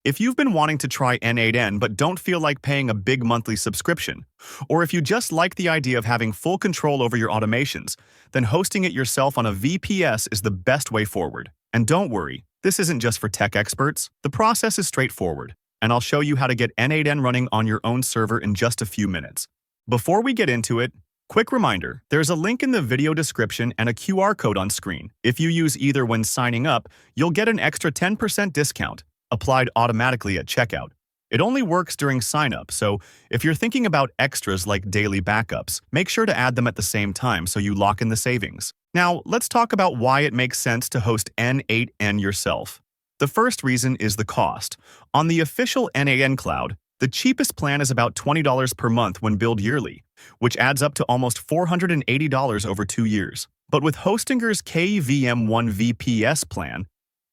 If you've been wanting to try n8n but don't feel like paying a big monthly subscription, or if you just like the idea of having full control over your automations, then hosting it yourself on a VPS is the best way forward. And don't worry, this isn't just for tech experts. The process is straightforward, and I'll show you how to get n8n running on your own server in just a few minutes. Before we get into it, quick reminder, there's a link in the video description and a QR code on screen. If you use either when signing up, you'll get an extra 10% discount, applied automatically at checkout. It only works during sign-up, so if you're thinking about extras like daily backups, make sure to add them at the same time so you lock in the savings. Now, let's talk about why it makes sense to host n8n yourself. The first reason is the cost. On the official n8n cloud, the cheapest plan is about $20 per month when billed yearly, which adds up to almost $480 over 2 years. But with Hostinger's KVM1 VPS plan,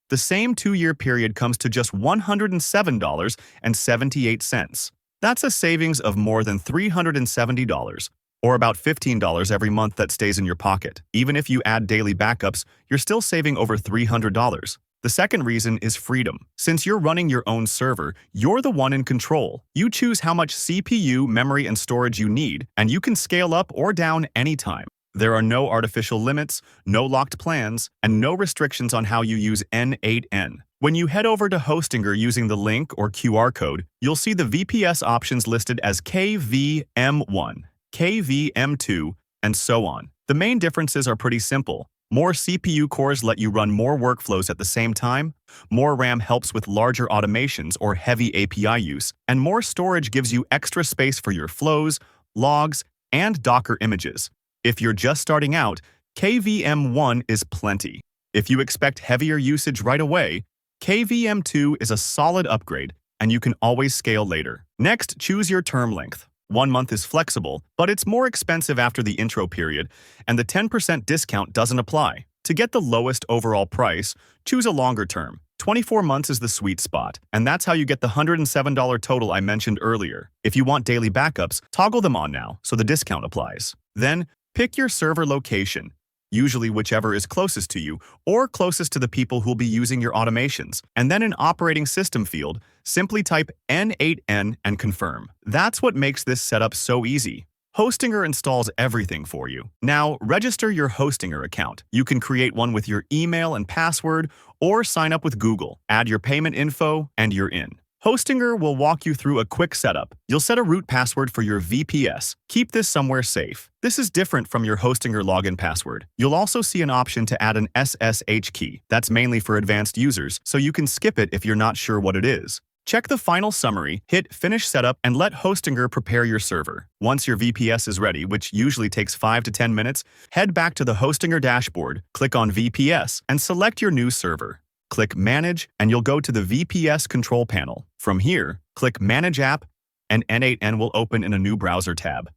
the same 2-year period comes to just $107.78. That's a savings of more than $370, or about $15 every month that stays in your pocket. Even if you add daily backups, you're still saving over $300. The second reason is freedom. Since you're running your own server, you're the one in control. You choose how much CPU, memory, and storage you need, and you can scale up or down anytime. There are no artificial limits, no locked plans, and no restrictions on how you use n8n. When you head over to Hostinger using the link or QR code, you'll see the VPS options listed as KVM1, KVM2, and so on. The main differences are pretty simple. More CPU cores let you run more workflows at the same time, more RAM helps with larger automations or heavy API use, and more storage gives you extra space for your flows, logs, and Docker images. If you're just starting out, KVM1 is plenty. If you expect heavier usage right away, KVM2 is a solid upgrade, and you can always scale later. Next, choose your term length. 1 month is flexible, but it's more expensive after the intro period, and the 10% discount doesn't apply. To get the lowest overall price, choose a longer term. 24 months is the sweet spot, and that's how you get the $107 total I mentioned earlier. If you want daily backups, toggle them on now, so the discount applies. Then, pick your server location, usually whichever is closest to you or closest to the people who'll be using your automations. And then in operating system field, simply type n8n and confirm. That's what makes this setup so easy. Hostinger installs everything for you. Now, register your Hostinger account. You can create one with your email and password or sign up with Google. Add your payment info and you're in. Hostinger will walk you through a quick setup. You'll set a root password for your VPS. Keep this somewhere safe. This is different from your Hostinger login password. You'll also see an option to add an SSH key. That's mainly for advanced users, so you can skip it if you're not sure what it is. Check the final summary, hit Finish Setup, and let Hostinger prepare your server. Once your VPS is ready, which usually takes 5 to 10 minutes, head back to the Hostinger dashboard, click on VPS, and select your new server. Click Manage, and you'll go to the VPS control panel. From here, click Manage App, and n8n will open in a new browser tab.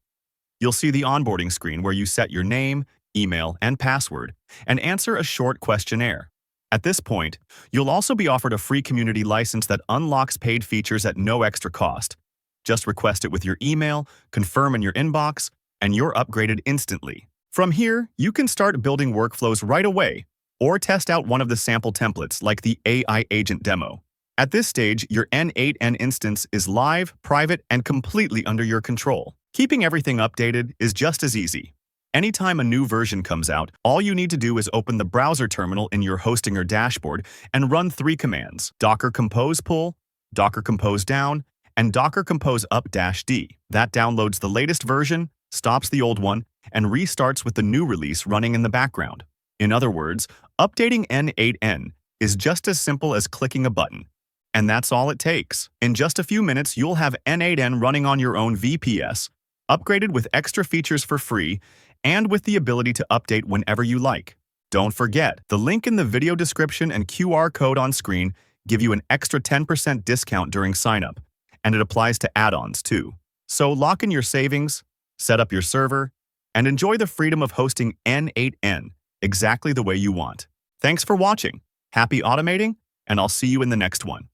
You'll see the onboarding screen where you set your name, email, and password, and answer a short questionnaire. At this point, you'll also be offered a free community license that unlocks paid features at no extra cost. Just request it with your email, confirm in your inbox, and you're upgraded instantly. From here, you can start building workflows right away, or test out one of the sample templates like the AI agent demo. At this stage, your n8n instance is live, private, and completely under your control. Keeping everything updated is just as easy. Anytime a new version comes out, all you need to do is open the browser terminal in your Hostinger dashboard and run 3 commands: docker compose pull, docker compose down, and docker compose up-d. That downloads the latest version, stops the old one, and restarts with the new release running in the background. In other words, updating n8n is just as simple as clicking a button. And that's all it takes. In just a few minutes, you'll have n8n running on your own VPS, upgraded with extra features for free, and with the ability to update whenever you like. Don't forget, the link in the video description and QR code on screen give you an extra 10% discount during sign-up, and it applies to add-ons too. So lock in your savings, set up your server, and enjoy the freedom of hosting n8n exactly the way you want. Thanks for watching. Happy automating, and I'll see you in the next one.